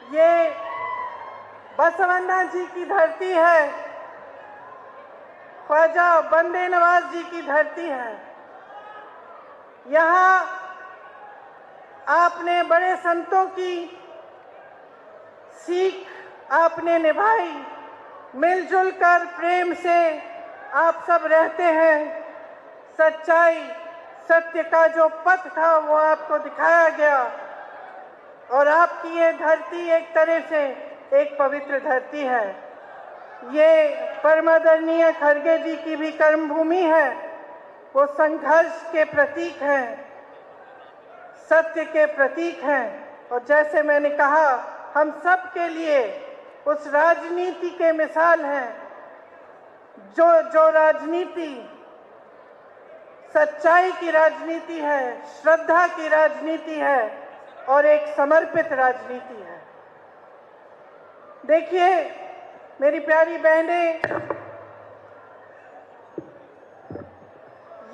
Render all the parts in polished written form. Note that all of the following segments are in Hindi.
ये बसवन्ना जी की धरती है, ख्वाजा बंदे नवाज जी की धरती है। यहाँ आपने बड़े संतों की सीख आपने निभाई, मिलजुल कर प्रेम से आप सब रहते हैं। सच्चाई सत्य का जो पथ था वो आपको दिखाया गया और आपकी ये धरती एक तरह से एक पवित्र धरती है। ये परमादरणीय खड़गे जी की भी कर्मभूमि है। वो संघर्ष के प्रतीक हैं, सत्य के प्रतीक हैं और जैसे मैंने कहा हम सब के लिए उस राजनीति के मिसाल हैं जो राजनीति सच्चाई की राजनीति है, श्रद्धा की राजनीति है और एक समर्पित राजनीति है। देखिए मेरी प्यारी बहनें,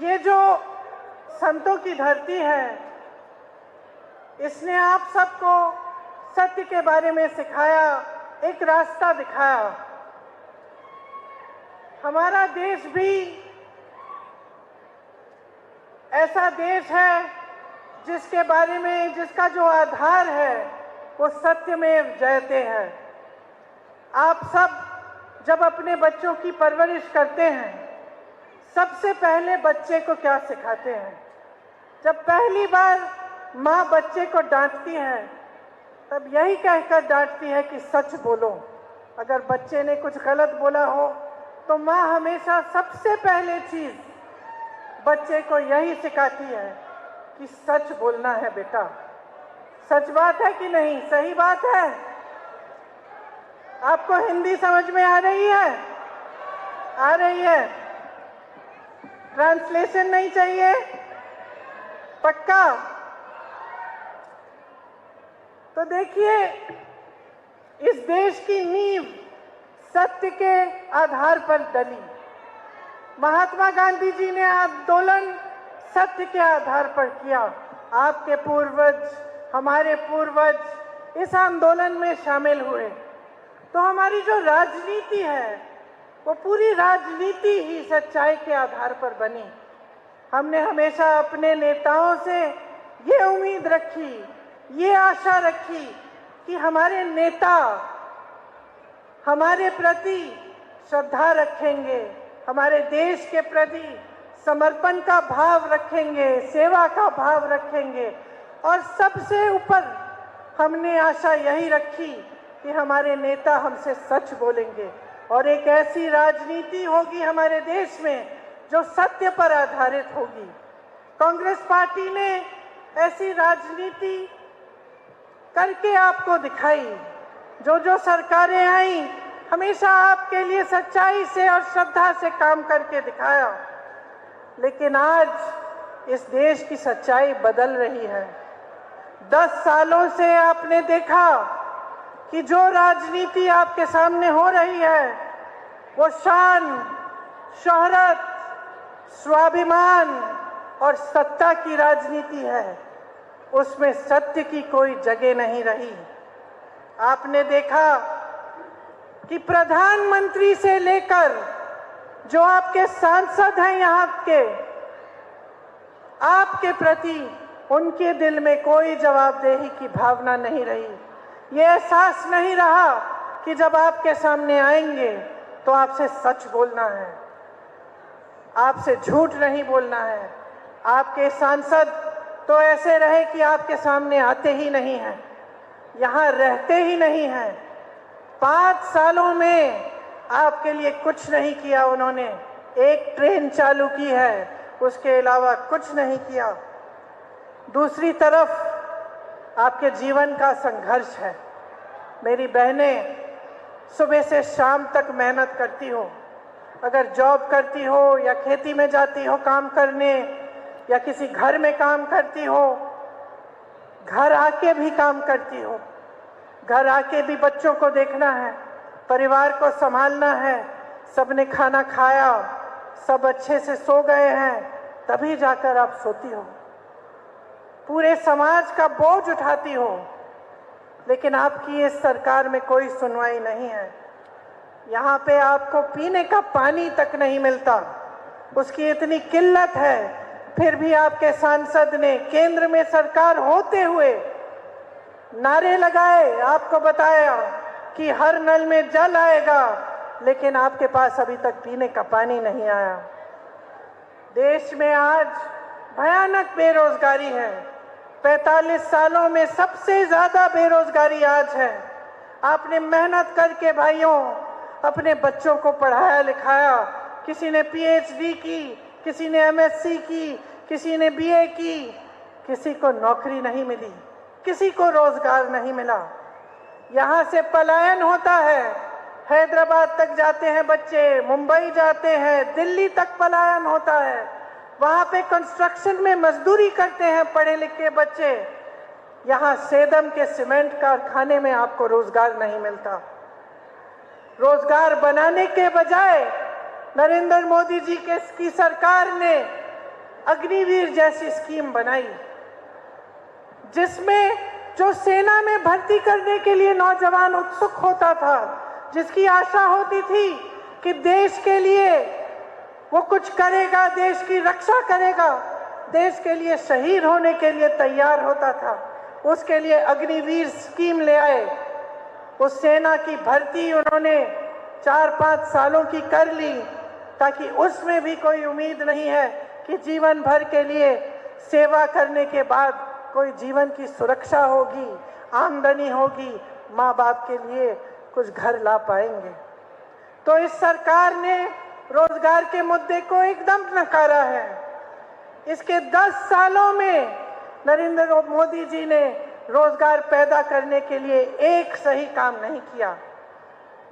ये जो संतों की धरती है इसने आप सबको सत्य के बारे में सिखाया, एक रास्ता दिखाया। हमारा देश भी ऐसा देश है जिसके बारे में, जिसका जो आधार है वो सत्यमेव जयते है। आप सब जब अपने बच्चों की परवरिश करते हैं सबसे पहले बच्चे को क्या सिखाते हैं? जब पहली बार माँ बच्चे को डांटती है तब यही कहकर डांटती है कि सच बोलो। अगर बच्चे ने कुछ गलत बोला हो तो माँ हमेशा सबसे पहले चीज बच्चे को यही सिखाती है कि सच बोलना है बेटा। सच बात है कि नहीं? सही बात है। आपको हिंदी समझ में आ रही है? आ रही है? ट्रांसलेशन नहीं चाहिए? पक्का? तो देखिए इस देश की नींव सत्य के आधार पर डली। महात्मा गांधी जी ने आंदोलन सत्य के आधार पर किया। आपके पूर्वज, हमारे पूर्वज इस आंदोलन में शामिल हुए। तो हमारी जो राजनीति है वो पूरी राजनीति ही सच्चाई के आधार पर बनी। हमने हमेशा अपने नेताओं से ये उम्मीद रखी, ये आशा रखी कि हमारे नेता हमारे प्रति श्रद्धा रखेंगे, हमारे देश के प्रति समर्पण का भाव रखेंगे, सेवा का भाव रखेंगे और सबसे ऊपर हमने आशा यही रखी कि हमारे नेता हमसे सच बोलेंगे और एक ऐसी राजनीति होगी हमारे देश में जो सत्य पर आधारित होगी। कांग्रेस पार्टी ने ऐसी राजनीति करके आपको दिखाई। जो सरकारें आई हमेशा आपके लिए सच्चाई से और श्रद्धा से काम करके दिखाया। लेकिन आज इस देश की सच्चाई बदल रही है। 10 सालों से आपने देखा कि जो राजनीति आपके सामने हो रही है वो शान, शोहरत, स्वाभिमान और सत्ता की राजनीति है। उसमें सत्य की कोई जगह नहीं रही। आपने देखा कि प्रधानमंत्री से लेकर जो आपके सांसद हैं यहाँ के, आपके प्रति उनके दिल में कोई जवाबदेही की भावना नहीं रही। ये एहसास नहीं रहा कि जब आपके सामने आएंगे तो आपसे सच बोलना है, आपसे झूठ नहीं बोलना है। आपके सांसद तो ऐसे रहे कि आपके सामने आते ही नहीं हैं, यहाँ रहते ही नहीं हैं। 5 सालों में आपके लिए कुछ नहीं किया उन्होंने। एक ट्रेन चालू की है, उसके अलावा कुछ नहीं किया। दूसरी तरफ आपके जीवन का संघर्ष है। मेरी बहनें सुबह से शाम तक मेहनत करती हो, अगर जॉब करती हो या खेती में जाती हो काम करने या किसी घर में काम करती हो, घर आके भी काम करती हो, घर आके भी बच्चों को देखना है, परिवार को संभालना है। सबने खाना खाया, सब अच्छे से सो गए हैं, तभी जाकर आप सोती हो। पूरे समाज का बोझ उठाती हो। लेकिन आपकी इस सरकार में कोई सुनवाई नहीं है। यहाँ पे आपको पीने का पानी तक नहीं मिलता, उसकी इतनी किल्लत है। फिर भी आपके सांसद ने केंद्र में सरकार होते हुए नारे लगाए, आपको बताया कि हर नल में जल आएगा, लेकिन आपके पास अभी तक पीने का पानी नहीं आया। देश में आज भयानक बेरोजगारी है। 45 सालों में सबसे ज्यादा बेरोजगारी आज है। आपने मेहनत करके भाइयों अपने बच्चों को पढ़ाया लिखाया, किसी ने पीएचडी की, किसी ने एमएससी की, किसी ने बीए की, किसी को नौकरी नहीं मिली, किसी को रोजगार नहीं मिला। यहाँ से पलायन होता है, हैदराबाद तक जाते हैं बच्चे, मुंबई जाते हैं, दिल्ली तक पलायन होता है। वहाँ पे कंस्ट्रक्शन में मजदूरी करते हैं पढ़े लिखे बच्चे। यहाँ सेदम के सीमेंट कारखाने में आपको रोजगार नहीं मिलता। रोजगार बनाने के बजाय नरेंद्र मोदी जी की सरकार ने अग्निवीर जैसी स्कीम बनाई, जिसमें जो सेना में भर्ती करने के लिए नौजवान उत्सुक होता था, जिसकी आशा होती थी कि देश के लिए वो कुछ करेगा, देश की रक्षा करेगा, देश के लिए शहीद होने के लिए तैयार होता था, उसके लिए अग्निवीर स्कीम ले आए। उस सेना की भर्ती उन्होंने 4-5 सालों की कर ली, ताकि उसमें भी कोई उम्मीद नहीं है कि जीवन भर के लिए सेवा करने के बाद कोई जीवन की सुरक्षा होगी, आमदनी होगी, माँ बाप के लिए कुछ घर ला पाएंगे। तो इस सरकार ने रोजगार के मुद्दे को एकदम नकारा है। इसके 10 सालों में नरेंद्र मोदी जी ने रोजगार पैदा करने के लिए एक सही काम नहीं किया।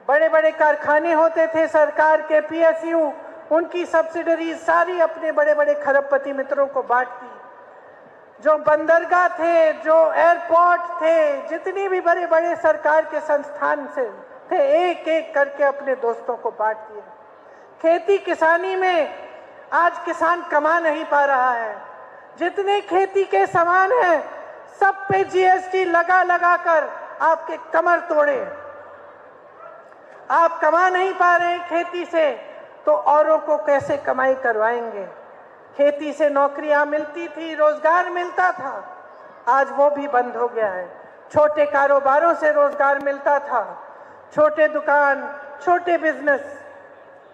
बड़े बड़े कारखाने होते थे सरकार के, पीएसयू, उनकी सब्सिडरी सारी अपने बड़े बड़े खरबपति मित्रों को बांट दी। जो बंदरगाह थे, जो एयरपोर्ट थे, जितनी भी बड़े बड़े सरकार के संस्थान से थे, एक एक करके अपने दोस्तों को बांट दिए। खेती किसानी में आज किसान कमा नहीं पा रहा है। जितने खेती के सामान हैं, सब पे जीएसटी लगा लगा कर आपके कमर तोड़े। आप कमा नहीं पा रहे खेती से, तो औरों को कैसे कमाई करवाएंगे? खेती से नौकरियां मिलती थी, रोजगार मिलता था, आज वो भी बंद हो गया है। छोटे कारोबारों से रोजगार मिलता था, छोटे दुकान, छोटे बिजनेस।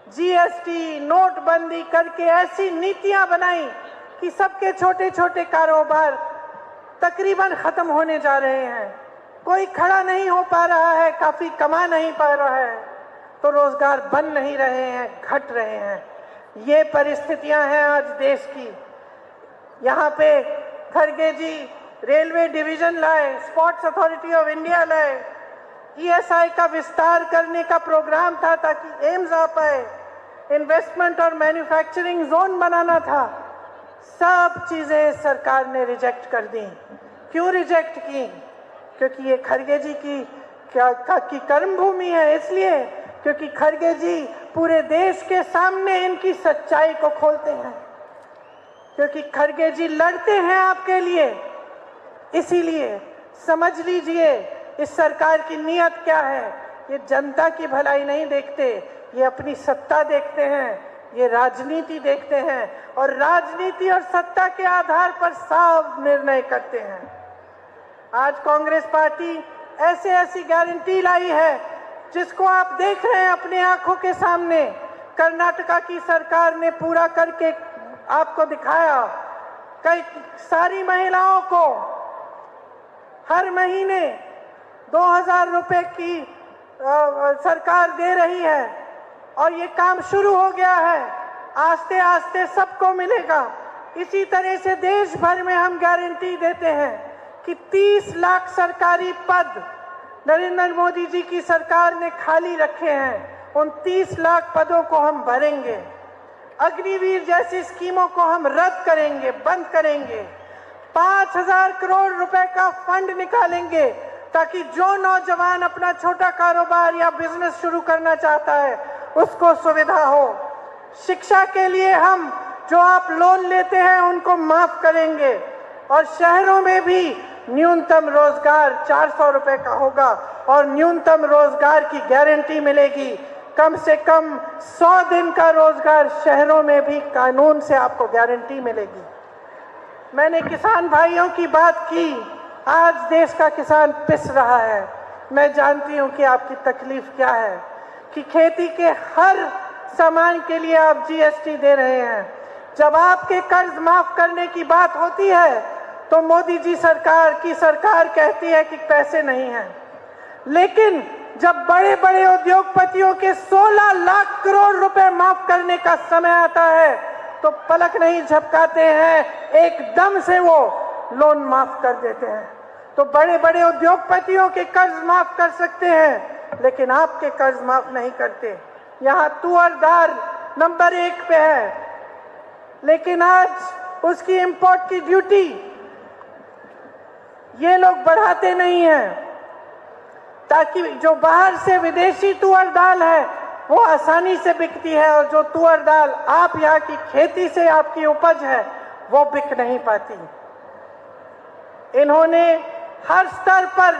जीएसटी, नोटबंदी करके ऐसी नीतियां बनाई कि सबके छोटे छोटे कारोबार तकरीबन खत्म होने जा रहे हैं। कोई खड़ा नहीं हो पा रहा है, काफी कमा नहीं पा रहा है, तो रोजगार बन नहीं रहे हैं, घट रहे हैं। ये परिस्थितियां हैं आज देश की। यहाँ पे खड़गे जी रेलवे डिवीजन लाए, स्पोर्ट्स अथॉरिटी ऑफ इंडिया लाए, ईएसआई का विस्तार करने का प्रोग्राम था ताकि एम्स आ पाए, इन्वेस्टमेंट और मैन्युफैक्चरिंग जोन बनाना था। सब चीजें सरकार ने रिजेक्ट कर दी। क्यों रिजेक्ट की? क्योंकि ये खड़गे जी की कर्मभूमि है, इसलिए क्योंकि खड़गे जी पूरे देश के सामने इनकी सच्चाई को खोलते हैं, क्योंकि खड़गे जी लड़ते हैं आपके लिए। इसीलिए समझ लीजिए इस सरकार की नीयत क्या है। ये जनता की भलाई नहीं देखते, ये अपनी सत्ता देखते हैं, ये राजनीति देखते हैं, और राजनीति और सत्ता के आधार पर साफ निर्णय करते हैं। आज कांग्रेस पार्टी ऐसे ऐसी गारंटी लाई है जिसको आप देख रहे हैं अपने आंखों के सामने। कर्नाटका की सरकार ने पूरा करके आपको दिखाया। कई सारी महिलाओं को हर महीने 2000 रुपए की सरकार दे रही है, और ये काम शुरू हो गया है। आस्ते आस्ते सबको मिलेगा। इसी तरह से देश भर में हम गारंटी देते हैं कि 30 लाख सरकारी पद नरेंद्र मोदी जी की सरकार ने खाली रखे हैं। उन 30 लाख पदों को हम भरेंगे। अग्निवीर जैसी स्कीमों को हम रद्द करेंगे, बंद करेंगे। 5000 करोड़ रुपए का फंड निकालेंगे ताकि जो नौजवान अपना छोटा कारोबार या बिजनेस शुरू करना चाहता है उसको सुविधा हो। शिक्षा के लिए हम जो आप लोन लेते हैं उनको माफ करेंगे, और शहरों में भी न्यूनतम रोजगार 400 रुपए का होगा और न्यूनतम रोजगार की गारंटी मिलेगी। कम से कम 100 दिन का रोजगार शहरों में भी कानून से आपको गारंटी मिलेगी। मैंने किसान भाइयों की बात की। आज देश का किसान पिस रहा है। मैं जानती हूं कि आपकी तकलीफ क्या है, कि खेती के हर सामान के लिए आप जीएसटी दे रहे हैं। जब आपके कर्ज माफ करने की बात होती है तो मोदी जी की सरकार कहती है कि पैसे नहीं हैं। लेकिन जब बड़े बड़े उद्योगपतियों के 16 लाख करोड़ रुपए माफ करने का समय आता है तो पलक नहीं झपकाते हैं, एकदम से वो लोन माफ कर देते हैं। तो बड़े बड़े उद्योगपतियों के कर्ज माफ कर सकते हैं, लेकिन आपके कर्ज माफ नहीं करते। यहाँ तुअर दाल नंबर 1 पे है, लेकिन आज उसकी इंपोर्ट की ड्यूटी ये लोग बढ़ाते नहीं हैं, ताकि जो बाहर से विदेशी तुअर दाल है वो आसानी से बिकती है और जो तुअर दाल आप यहाँ की खेती से आपकी उपज है वो बिक नहीं पाती। इन्होंने हर स्तर पर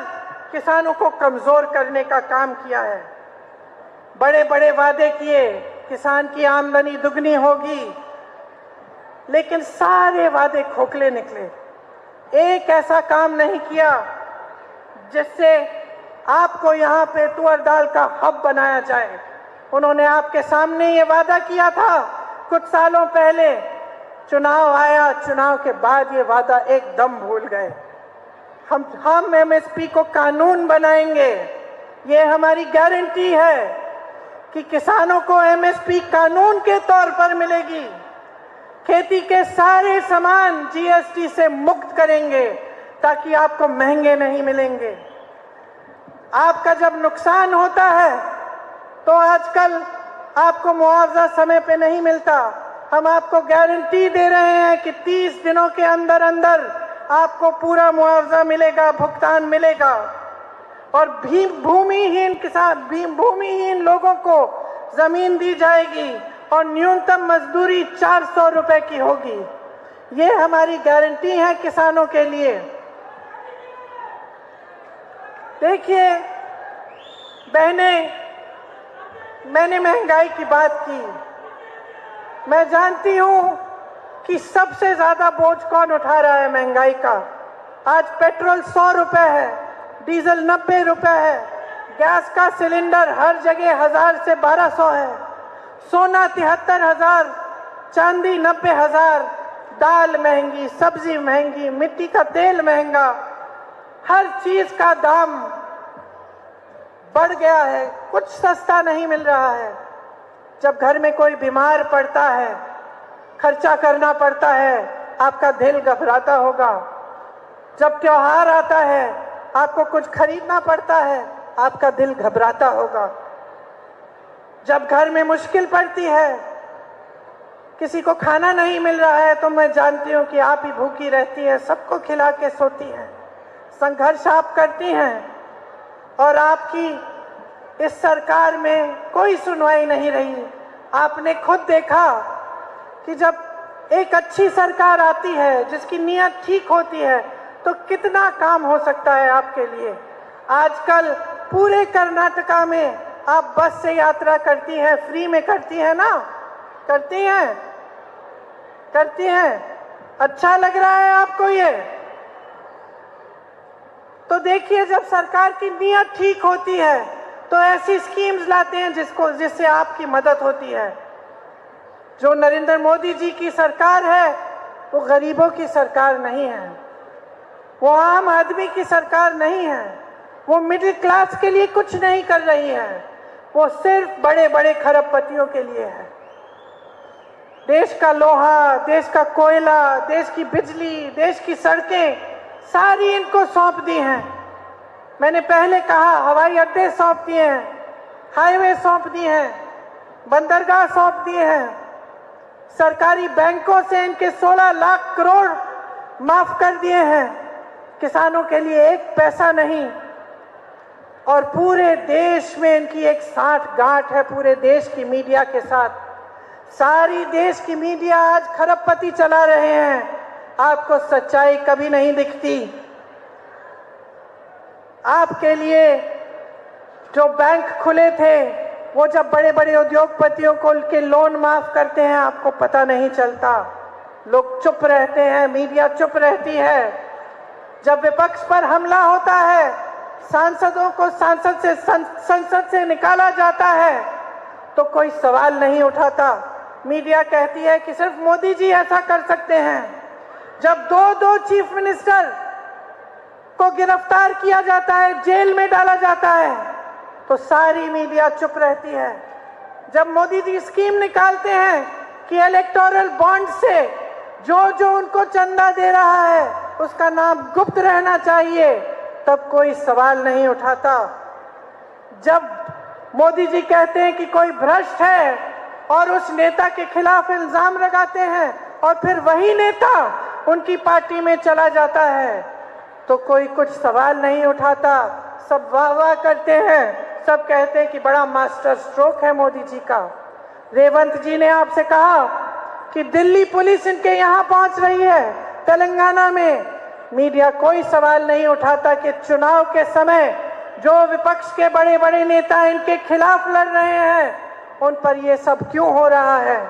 किसानों को कमजोर करने का काम किया है। बड़े बड़े वादे किए, किसान की आमदनी दुगनी होगी, लेकिन सारे वादे खोखले निकले। एक ऐसा काम नहीं किया जिससे आपको यहाँ पे तुअर दाल का हब बनाया जाए। उन्होंने आपके सामने ये वादा किया था कुछ सालों पहले, चुनाव आया, चुनाव के बाद ये वादा एकदम भूल गए। हम एमएसपी को कानून बनाएंगे, ये हमारी गारंटी है कि किसानों को एमएसपी कानून के तौर पर मिलेगी। खेती के सारे सामान जीएसटी से मुक्त करेंगे ताकि आपको महंगे नहीं मिलेंगे। आपका जब नुकसान होता है तो आजकल आपको मुआवजा समय पे नहीं मिलता। हम आपको गारंटी दे रहे हैं कि 30 दिनों के अंदर अंदर आपको पूरा मुआवजा मिलेगा, भुगतान मिलेगा। और भूमिहीन लोगों को जमीन दी जाएगी और न्यूनतम मजदूरी 400 रुपए की होगी। ये हमारी गारंटी है किसानों के लिए। देखिए बहने, मैंने महंगाई की बात की। मैं जानती हूं कि सबसे ज्यादा बोझ कौन उठा रहा है महंगाई का। आज पेट्रोल 100 रुपए है, डीजल 90 रुपए है, गैस का सिलेंडर हर जगह 1000 से 1200 है, सोना 73,000, चांदी 90,000, दाल महंगी, सब्जी महंगी, मिट्टी का तेल महंगा, हर चीज का दाम बढ़ गया है। कुछ सस्ता नहीं मिल रहा है। जब घर में कोई बीमार पड़ता है, खर्चा करना पड़ता है, आपका दिल घबराता होगा। जब त्योहार आता है, आपको कुछ खरीदना पड़ता है, आपका दिल घबराता होगा। जब घर में मुश्किल पड़ती है, किसी को खाना नहीं मिल रहा है, तो मैं जानती हूँ कि आप ही भूखी रहती हैं, सबको खिला के सोती हैं, संघर्ष आप करती हैं। और आपकी इस सरकार में कोई सुनवाई नहीं रही। आपने खुद देखा कि जब एक अच्छी सरकार आती है, जिसकी नीयत ठीक होती है, तो कितना काम हो सकता है आपके लिए। आजकल पूरे कर्नाटका में आप बस से यात्रा करती हैं, फ्री में करती हैं ना? करती हैं। अच्छा लग रहा है आपको ये? तो देखिए, जब सरकार की नीयत ठीक होती है तो ऐसी स्कीम्स लाते हैं जिससे आपकी मदद होती है। जो नरेंद्र मोदी जी की सरकार है वो गरीबों की सरकार नहीं है, वो आम आदमी की सरकार नहीं है, वो मिडिल क्लास के लिए कुछ नहीं कर रही है, वो सिर्फ बड़े बड़े खरबपतियों के लिए है। देश का लोहा, देश का कोयला, देश की बिजली, देश की सड़कें सारी इनको सौंप दी हैं। मैंने पहले कहा, हवाई अड्डे सौंप दिए हैं, हाईवे सौंप दिए हैं, बंदरगाह सौंप दिए हैं, सरकारी बैंकों से इनके 16 लाख करोड़ माफ कर दिए हैं। किसानों के लिए एक पैसा नहीं। और पूरे देश में इनकी एक साठगांठ है, पूरे देश की मीडिया के साथ। सारी देश की मीडिया आज खरबपति चला रहे हैं, आपको सच्चाई कभी नहीं दिखती। आपके लिए जो बैंक खुले थे, वो जब बड़े बड़े उद्योगपतियों को उनके लोन माफ करते हैं आपको पता नहीं चलता। लोग चुप रहते हैं, मीडिया चुप रहती है। जब विपक्ष पर हमला होता है, सांसदों को संसद से निकाला जाता है, तो कोई सवाल नहीं उठाता। मीडिया कहती है कि सिर्फ मोदी जी ऐसा कर सकते हैं। जब दो चीफ मिनिस्टर को गिरफ्तार किया जाता है, जेल में डाला जाता है, तो सारी मीडिया चुप रहती है। जब मोदी जी स्कीम निकालते हैं कि इलेक्टोरल बॉन्ड से जो उनको चंदा दे रहा है उसका नाम गुप्त रहना चाहिए, तब कोई सवाल नहीं उठाता। जब मोदी जी कहते हैं कि कोई भ्रष्ट है और उस नेता के खिलाफ इल्जाम लगाते हैं और फिर वही नेता उनकी पार्टी में चला जाता है, तो कोई कुछ सवाल नहीं उठाता। सब वाह वाह करते हैं, सब कहते हैं कि बड़ा मास्टर स्ट्रोक है मोदी जी का। रेवंत जी ने आपसे कहा कि दिल्ली पुलिस इनके यहाँ पहुंच रही है, तेलंगाना में। मीडिया कोई सवाल नहीं उठाता कि चुनाव के समय जो विपक्ष के बड़े बड़े नेता इनके खिलाफ लड़ रहे हैं, उन पर ये सब क्यों हो रहा है।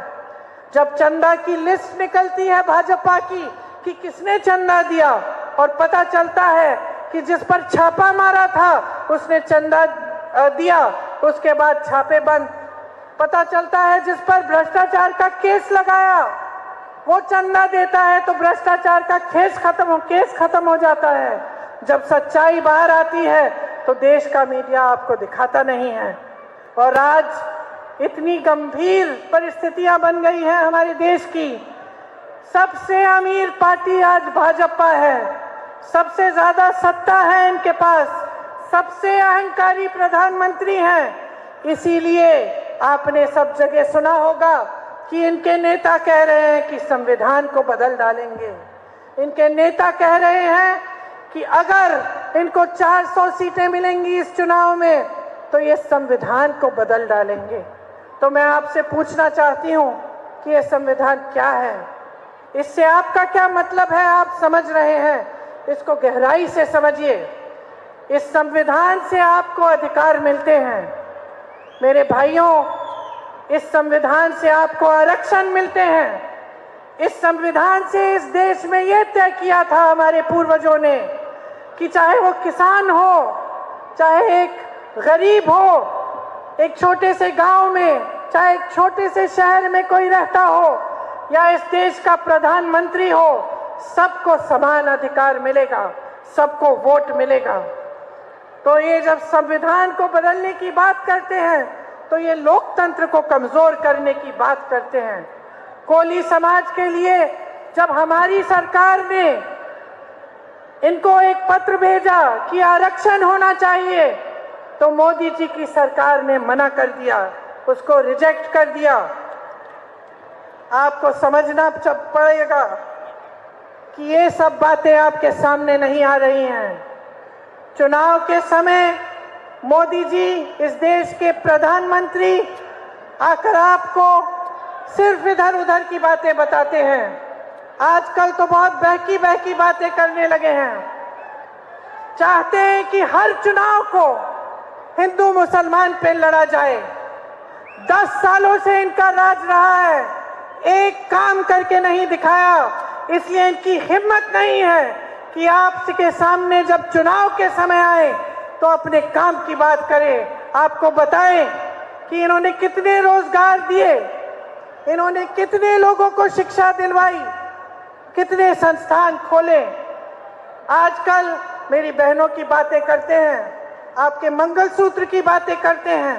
जब चंदा की लिस्ट निकलती है भाजपा की कि किसने चंदा दिया, और पता चलता है कि जिस पर छापा मारा था उसने चंदा दिया, उसके बाद छापे बंद। पता चलता है जिस पर भ्रष्टाचार का केस लगाया वो चंदा देता है, तो भ्रष्टाचार का केस खत्म हो जाता है। जब सच्चाई बाहर आती है तो देश का मीडिया आपको दिखाता नहीं है। और आज इतनी गंभीर परिस्थितियां बन गई हैं हमारे देश की। सबसे अमीर पार्टी आज भाजपा है, सबसे ज्यादा सत्ता है इनके पास, सबसे अहंकारी प्रधानमंत्री हैं। इसीलिए आपने सब जगह सुना होगा कि इनके नेता कह रहे हैं कि संविधान को बदल डालेंगे। इनके नेता कह रहे हैं कि अगर इनको 400 सीटें मिलेंगी इस चुनाव में तो ये संविधान को बदल डालेंगे। तो मैं आपसे पूछना चाहती हूं कि ये संविधान क्या है, इससे आपका क्या मतलब है, आप समझ रहे हैं, इसको गहराई से समझिए। इस संविधान से आपको अधिकार मिलते हैं मेरे भाइयों, इस संविधान से आपको आरक्षण मिलते हैं। इस संविधान से इस देश में यह तय किया था हमारे पूर्वजों ने कि चाहे वो किसान हो, चाहे एक गरीब हो, एक छोटे से गांव में, चाहे एक छोटे से शहर में कोई रहता हो, या इस देश का प्रधानमंत्री हो, सबको समान अधिकार मिलेगा, सबको वोट मिलेगा। तो ये जब संविधान को बदलने की बात करते हैं तो ये लोकतंत्र को कमजोर करने की बात करते हैं। कोली समाज के लिए जब हमारी सरकार ने इनको एक पत्र भेजा कि आरक्षण होना चाहिए, तो मोदी जी की सरकार ने मना कर दिया, उसको रिजेक्ट कर दिया। आपको समझना पड़ेगा कि ये सब बातें आपके सामने नहीं आ रही हैं। चुनाव के समय मोदी जी इस देश के प्रधानमंत्री आकर आपको सिर्फ इधर उधर की बातें बताते हैं। आजकल तो बहुत बहकी बातें करने लगे हैं। चाहते हैं कि हर चुनाव को हिंदू मुसलमान पे लड़ा जाए। 10 सालों से इनका राज रहा है, एक काम करके नहीं दिखाया, इसलिए इनकी हिम्मत नहीं है कि आपके सामने जब चुनाव के समय आए तो अपने काम की बात करें, आपको बताएं कि इन्होंने कितने रोजगार दिए, इन्होंने कितने लोगों को शिक्षा दिलवाई, कितने संस्थान खोले। आजकल मेरी बहनों की बातें करते हैं, आपके मंगलसूत्र की बातें करते हैं,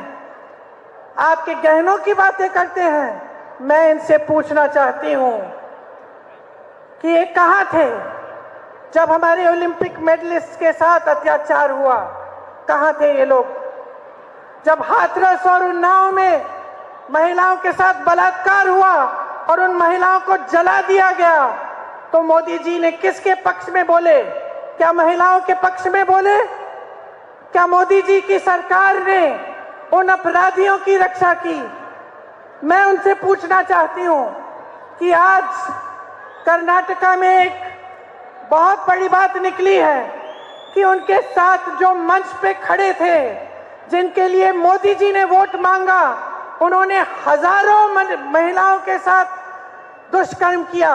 आपके गहनों की बातें करते हैं। मैं इनसे पूछना चाहती हूं कि ये कहां थे जब हमारे ओलंपिक मेडलिस्ट के साथ अत्याचार हुआ? कहां थे ये लोग? जब हाथरस और उन्नाव में महिलाओं के साथ बलात्कार हुआ और उन महिलाओं को जला दिया गया, तो मोदी जी ने किसके पक्ष में बोले? क्या महिलाओं के पक्ष में बोले? क्या मोदी जी की सरकार ने उन अपराधियों की रक्षा की? मैं उनसे पूछना चाहती हूं कि आज कर्नाटका में एक बहुत बड़ी बात निकली है कि उनके साथ जो मंच पे खड़े थे, जिनके लिए मोदी जी ने वोट मांगा, उन्होंने हजारों महिलाओं के साथ दुष्कर्म किया,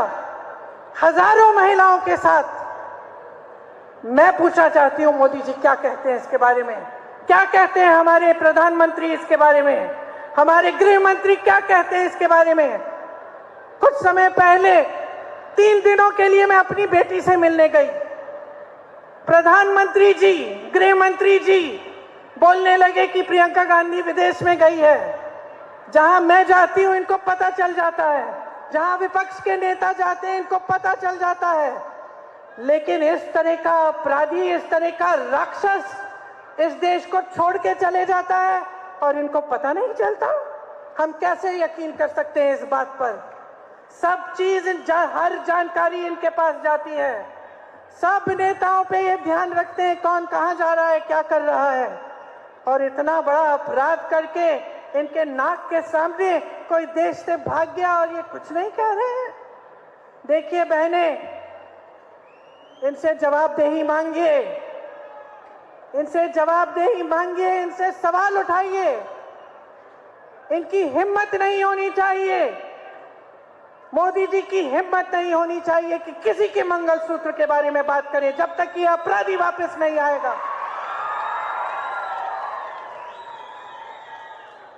हजारों महिलाओं के साथ। मैं पूछना चाहती हूं, मोदी जी क्या कहते हैं इसके बारे में? क्या कहते हैं हमारे प्रधानमंत्री इसके बारे में? हमारे गृह मंत्री क्या कहते हैं इसके बारे में? कुछ समय पहले 3 दिनों के लिए मैं अपनी बेटी से मिलने गई। प्रधानमंत्री जी, गृह मंत्री जी बोलने लगे कि प्रियंका गांधी विदेश में गई है। जहां मैं जाती हूं इनको पता चल जाता है, जहां विपक्ष के नेता जाते हैं इनको पता चल जाता है। लेकिन इस तरह का अपराधी, इस तरह का राक्षस इस देश को छोड़ के चले जाता है और इनको पता नहीं चलता। हम कैसे यकीन कर सकते हैं इस बात पर? सब चीज, हर जानकारी इनके पास जाती है। सब नेताओं पे ये ध्यान रखते हैं कौन कहां जा रहा है, क्या कर रहा है। और इतना बड़ा अपराध करके इनके नाक के सामने कोई देश से भाग गया और ये कुछ नहीं कह रहे हैं। देखिए बहनें, इनसे जवाबदेही मांगिए, इनसे जवाबदेही मांगिए, इनसे सवाल उठाइए। इनकी हिम्मत नहीं होनी चाहिए, मोदी जी की हिम्मत नहीं होनी चाहिए कि किसी के मंगलसूत्र के बारे में बात करें जब तक ये अपराधी वापस नहीं आएगा।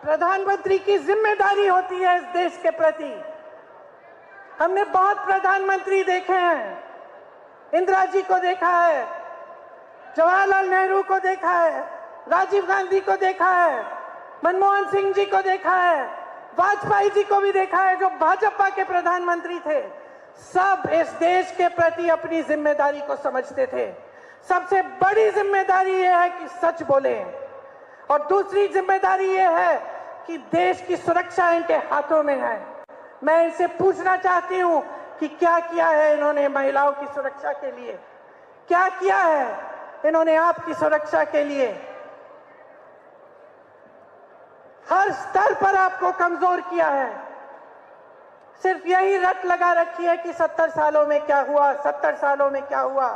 प्रधानमंत्री की जिम्मेदारी होती है इस देश के प्रति। हमने बहुत प्रधानमंत्री देखे हैं, इंदिरा जी को देखा है, जवाहरलाल नेहरू को देखा है, राजीव गांधी को देखा है, मनमोहन सिंह जी को देखा है, वाजपेयी जी को भी देखा है जो भाजपा के प्रधानमंत्री थे। सब इस देश के प्रति अपनी जिम्मेदारी को समझते थे। सबसे बड़ी जिम्मेदारी यह है कि सच बोले, और दूसरी जिम्मेदारी यह है कि देश की सुरक्षा इनके हाथों में है। मैं इनसे पूछना चाहती हूं कि क्या किया है इन्होंने महिलाओं की सुरक्षा के लिए? क्या किया है इन्होंने आपकी सुरक्षा के लिए? हर स्तर पर आपको कमजोर किया है। सिर्फ यही रट लगा रखी है कि 70 सालों में क्या हुआ, 70 सालों में क्या हुआ।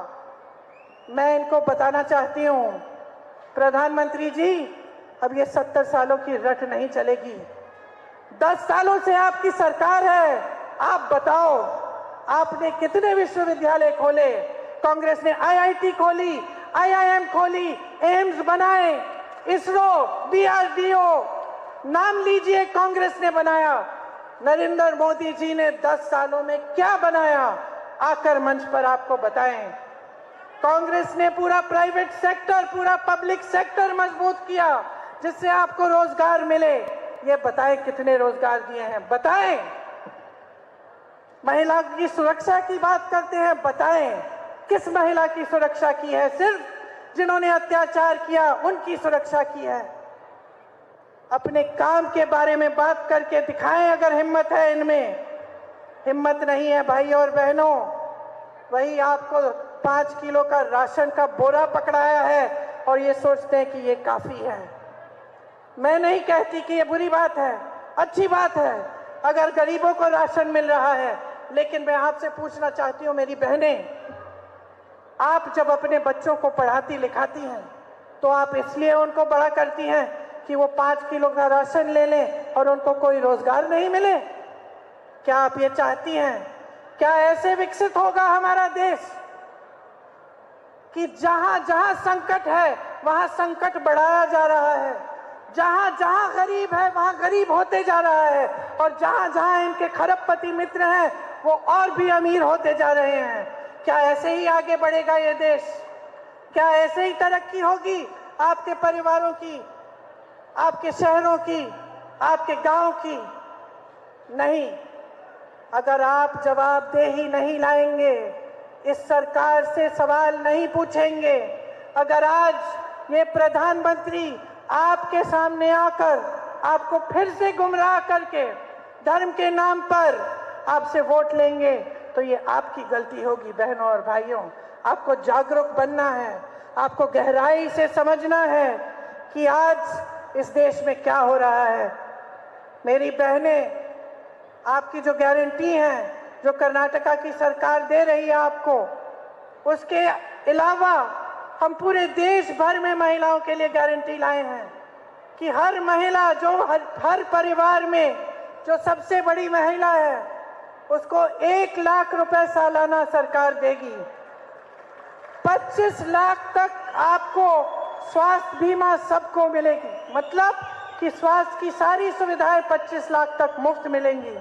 मैं इनको बताना चाहती हूं, प्रधानमंत्री जी, अब ये 70 सालों की रट नहीं चलेगी। 10 सालों से आपकी सरकार है। आप बताओ, आपने कितने विश्वविद्यालय खोले? कांग्रेस ने आईआईटी खोली, आईआईएम खोली, एम्स बनाए, इसरो, डीआरडीओ, नाम लीजिए, कांग्रेस ने बनाया। नरेंद्र मोदी जी ने 10 सालों में क्या बनाया? आकर मंच पर आपको बताएं। कांग्रेस ने पूरा प्राइवेट सेक्टर, पूरा पब्लिक सेक्टर मजबूत किया जिससे आपको रोजगार मिले। ये बताएं कितने रोजगार दिए हैं, बताएं। महिला की सुरक्षा की बात करते हैं, बताएं किस महिला की सुरक्षा की है? सिर्फ जिन्होंने अत्याचार किया उनकी सुरक्षा की है। अपने काम के बारे में बात करके दिखाएं अगर हिम्मत है इनमें। हिम्मत नहीं है भाई और बहनों, वही आपको 5 किलो का राशन का बोरा पकड़ाया है और ये सोचते हैं कि ये काफी है। मैं नहीं कहती कि ये बुरी बात है, अच्छी बात है अगर गरीबों को राशन मिल रहा है। लेकिन मैं आपसे पूछना चाहती हूँ मेरी बहनें, आप जब अपने बच्चों को पढ़ाती लिखाती हैं तो आप इसलिए उनको बड़ा करती हैं कि वो 5 किलो का राशन ले लें और उनको कोई रोजगार नहीं मिले? क्या आप ये चाहती हैं? क्या ऐसे विकसित होगा हमारा देश कि जहां जहां संकट है वहां संकट बढ़ाया जा रहा है, जहां जहां गरीब है वहां गरीब होते जा रहा है, और जहां जहां इनके खरबपति मित्र हैं वो और भी अमीर होते जा रहे हैं? क्या ऐसे ही आगे बढ़ेगा ये देश? क्या ऐसे ही तरक्की होगी आपके परिवारों की, आपके शहरों की, आपके गांव की? नहीं। अगर आप जवाबदेही नहीं लाएंगे, इस सरकार से सवाल नहीं पूछेंगे, अगर आज ये प्रधानमंत्री आपके सामने आकर आपको फिर से गुमराह करके धर्म के नाम पर आपसे वोट लेंगे तो ये आपकी गलती होगी। बहनों और भाइयों, आपको जागरूक बनना है, आपको गहराई से समझना है कि आज इस देश में क्या हो रहा है। मेरी बहनें, आपकी जो गारंटी है जो कर्नाटका की सरकार दे रही है आपको, उसके अलावा हम पूरे देश भर में महिलाओं के लिए गारंटी लाए हैं कि हर महिला, जो हर परिवार में जो सबसे बड़ी महिला है, उसको 1 लाख रुपए सालाना सरकार देगी। 25 लाख तक आपको स्वास्थ्य बीमा सबको मिलेगी, मतलब कि स्वास्थ्य की सारी सुविधाएं 25 लाख तक मुफ्त मिलेंगी।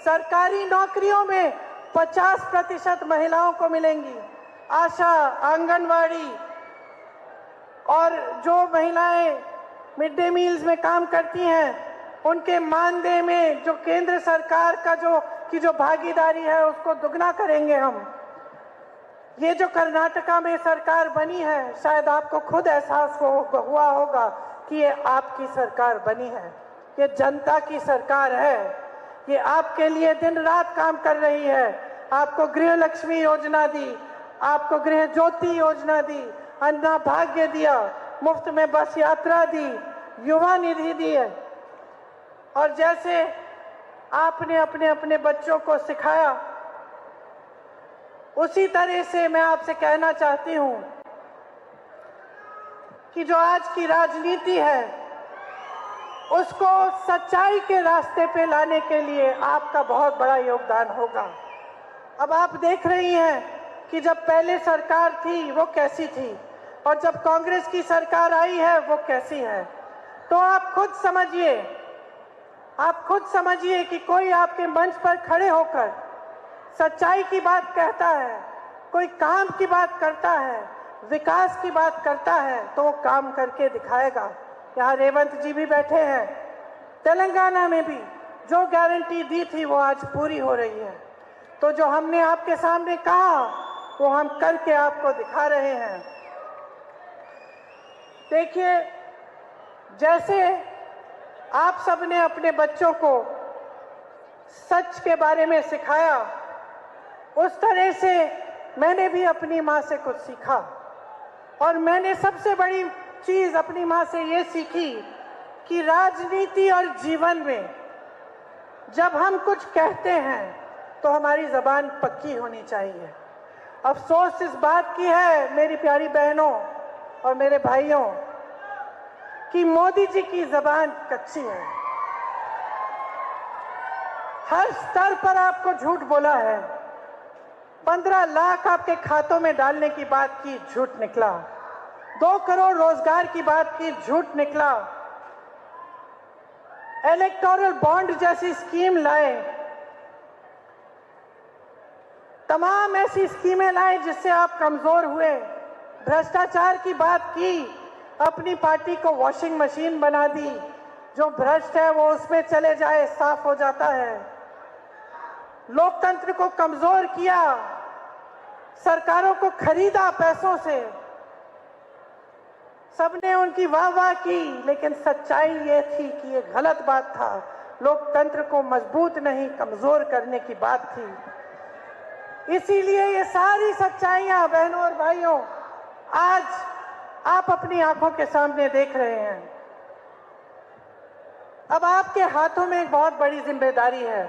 सरकारी नौकरियों में 50% महिलाओं को मिलेंगी। आशा, आंगनवाड़ी और जो महिलाएं मिड डे मील्स में काम करती हैं, उनके मानदेय में जो केंद्र सरकार का जो भागीदारी है, उसको दुगना करेंगे हम। ये जो कर्नाटका में सरकार बनी है, शायद आपको खुद एहसास हुआ होगा कि ये आपकी सरकार बनी है, ये जनता की सरकार है, ये आपके लिए दिन रात काम कर रही है। आपको गृह लक्ष्मी योजना दी, आपको गृह ज्योति योजना दी, अन्ना भाग्य दिया, मुफ्त में बस यात्रा दी, युवा निधि दी है। और जैसे आपने अपने अपने बच्चों को सिखाया, उसी तरह से मैं आपसे कहना चाहती हूं कि जो आज की राजनीति है, उसको सच्चाई के रास्ते पे लाने के लिए आपका बहुत बड़ा योगदान होगा। अब आप देख रही हैं कि जब पहले सरकार थी वो कैसी थी, और जब कांग्रेस की सरकार आई है वो कैसी है। तो आप खुद समझिए कि कोई आपके मंच पर खड़े होकर सच्चाई की बात कहता है, कोई काम की बात करता है, विकास की बात करता है, तो वो काम करके दिखाएगा। यहाँ रेवंत जी भी बैठे हैं। तेलंगाना में भी जो गारंटी दी थी वो आज पूरी हो रही है। तो जो हमने आपके सामने कहा वो हम करके आपको दिखा रहे हैं। देखिए, जैसे आप सबने अपने बच्चों को सच के बारे में सिखाया, उस तरह से मैंने भी अपनी माँ से कुछ सीखा। और मैंने सबसे बड़ी चीज अपनी माँ से ये सीखी कि राजनीति और जीवन में जब हम कुछ कहते हैं तो हमारी जबान पक्की होनी चाहिए। अफसोस इस बात की है मेरी प्यारी बहनों और मेरे भाइयों कि मोदी जी की जबान कच्ची है। हर स्तर पर आपको झूठ बोला है। 15 लाख आपके खातों में डालने की बात की, झूठ निकला। 2 करोड़ रोजगार की बात की, झूठ निकला। इलेक्टोरल बॉन्ड जैसी स्कीम लाए, तमाम ऐसी स्कीमें लाए जिससे आप कमजोर हुए। भ्रष्टाचार की बात की, अपनी पार्टी को वॉशिंग मशीन बना दी, जो भ्रष्ट है वो उसमें चले जाए, साफ हो जाता है। लोकतंत्र को कमजोर किया, सरकारों को खरीदा पैसों से। सबने उनकी वाह की, लेकिन सच्चाई ये थी कि ये गलत बात था। लोकतंत्र को मजबूत नहीं, कमजोर करने की बात थी। इसीलिए ये सारी सच्चाइयां बहनों और भाइयों आज आप अपनी आंखों के सामने देख रहे हैं। अब आपके हाथों में एक बहुत बड़ी जिम्मेदारी है।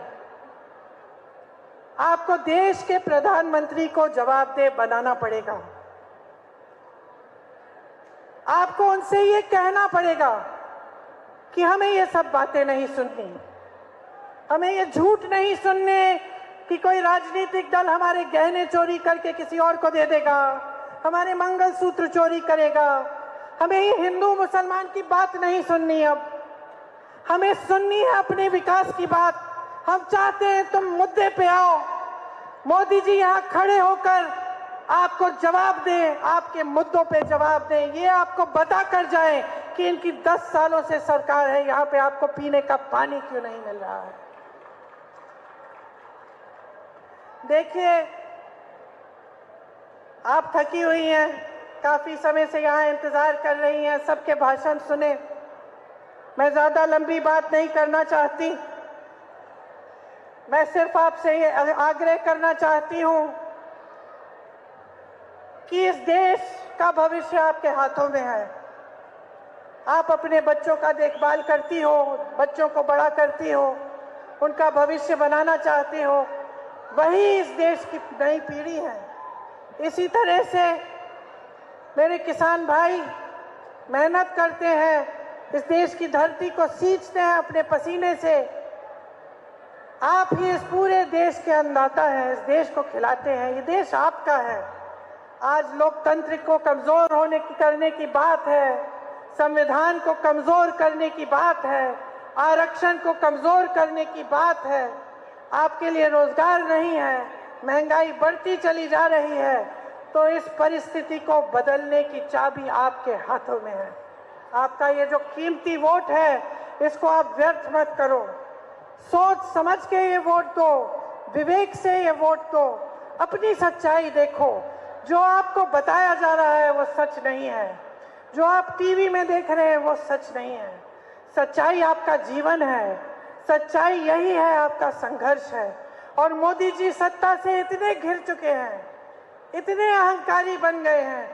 आपको देश के प्रधानमंत्री को जवाबदेह बनाना पड़ेगा। आपको उनसे ये कहना पड़ेगा कि हमें ये सब बातें नहीं सुननी, हमें ये झूठ नहीं सुनने कि कोई राजनीतिक दल हमारे गहने चोरी करके किसी और को दे देगा, हमारे मंगलसूत्र चोरी करेगा। हमें ये हिंदू मुसलमान की बात नहीं सुननी। अब हमें सुननी है अपने विकास की बात। हम चाहते हैं तुम मुद्दे पे आओ, मोदी जी यहाँ खड़े होकर आपको जवाब दें, आपके मुद्दों पे जवाब दें। ये आपको बता कर जाए कि इनकी 10 सालों से सरकार है, यहाँ पे आपको पीने का पानी क्यों नहीं मिल रहा है। देखिए, आप थकी हुई हैं, काफी समय से यहाँ इंतजार कर रही हैं, सबके भाषण सुने। मैं ज्यादा लंबी बात नहीं करना चाहती। मैं सिर्फ आपसे ये आग्रह करना चाहती हूं कि इस देश का भविष्य आपके हाथों में है। आप अपने बच्चों का देखभाल करती हो, बच्चों को बड़ा करती हो, उनका भविष्य बनाना चाहती हो। वही इस देश की नई पीढ़ी है। इसी तरह से मेरे किसान भाई मेहनत करते हैं, इस देश की धरती को सींचते हैं अपने पसीने से। आप ही इस पूरे देश के अन्नदाता हैं, इस देश को खिलाते हैं, ये देश आपका है। आज लोकतंत्र को कमजोर करने की बात है, संविधान को कमजोर करने की बात है, आरक्षण को कमजोर करने की बात है। आपके लिए रोजगार नहीं है, महंगाई बढ़ती चली जा रही है, तो इस परिस्थिति को बदलने की चाबी आपके हाथों में है। आपका ये जो कीमती वोट है, इसको आप व्यर्थ मत करो। सोच समझ के ये वोट दो, विवेक से ये वोट दो, अपनी सच्चाई देखो। जो आपको बताया जा रहा है वो सच नहीं है, जो आप टीवी में देख रहे हैं वो सच नहीं है। सच्चाई आपका जीवन है, सच्चाई यही है, आपका संघर्ष है। और मोदी जी सत्ता से इतने घिर चुके हैं, इतने अहंकारी बन गए हैं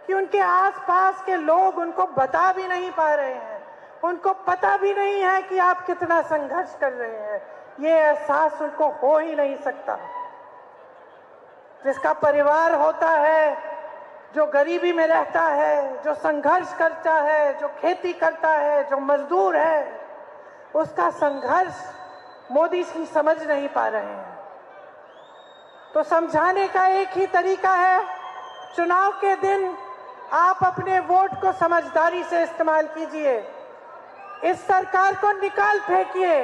कि उनके आसपास के लोग उनको बता भी नहीं पा रहे हैं, उनको पता भी नहीं है कि आप कितना संघर्ष कर रहे हैं। ये एहसास उनको हो ही नहीं सकता। जिसका परिवार होता है, जो गरीबी में रहता है, जो संघर्ष करता है, जो खेती करता है, जो मजदूर है, उसका संघर्ष मोदी जी समझ नहीं पा रहे हैं। तो समझाने का एक ही तरीका है, चुनाव के दिन आप अपने वोट को समझदारी से इस्तेमाल कीजिए, इस सरकार को निकाल फेंकिए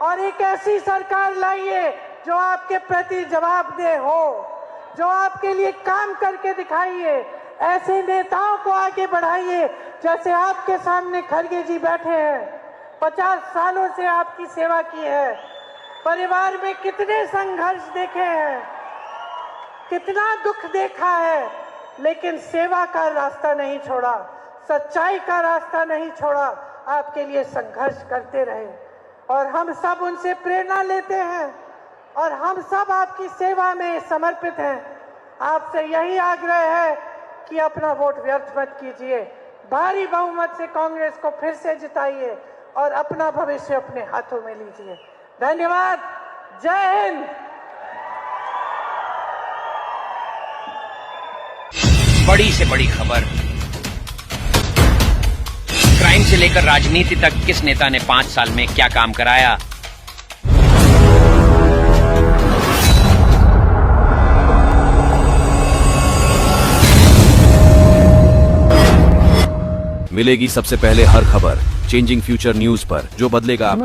और एक ऐसी सरकार लाइए जो आपके प्रति जवाबदेह हो, जो आपके लिए काम करके दिखाइए। ऐसे नेताओं को आगे बढ़ाइए, जैसे आपके सामने खड़गे जी बैठे हैं, 50 सालों से आपकी सेवा की है, परिवार में कितने संघर्ष देखे हैं, कितना दुख देखा है, लेकिन सेवा का रास्ता नहीं छोड़ा, सच्चाई का रास्ता नहीं छोड़ा, आपके लिए संघर्ष करते रहे। और हम सब उनसे प्रेरणा लेते हैं और हम सब आपकी सेवा में समर्पित हैं। आपसे यही आग्रह है कि अपना वोट व्यर्थ मत कीजिए, भारी बहुमत से कांग्रेस को फिर से जिताइए और अपना भविष्य अपने हाथों में लीजिए। धन्यवाद। जय हिंद। बड़ी से बड़ी खबर, क्राइम से लेकर राजनीति तक किस नेता ने 5 साल में क्या काम कराया। मिलेगी सबसे पहले हर खबर चेंजिंग फ्यूचर न्यूज पर, जो बदलेगा आपका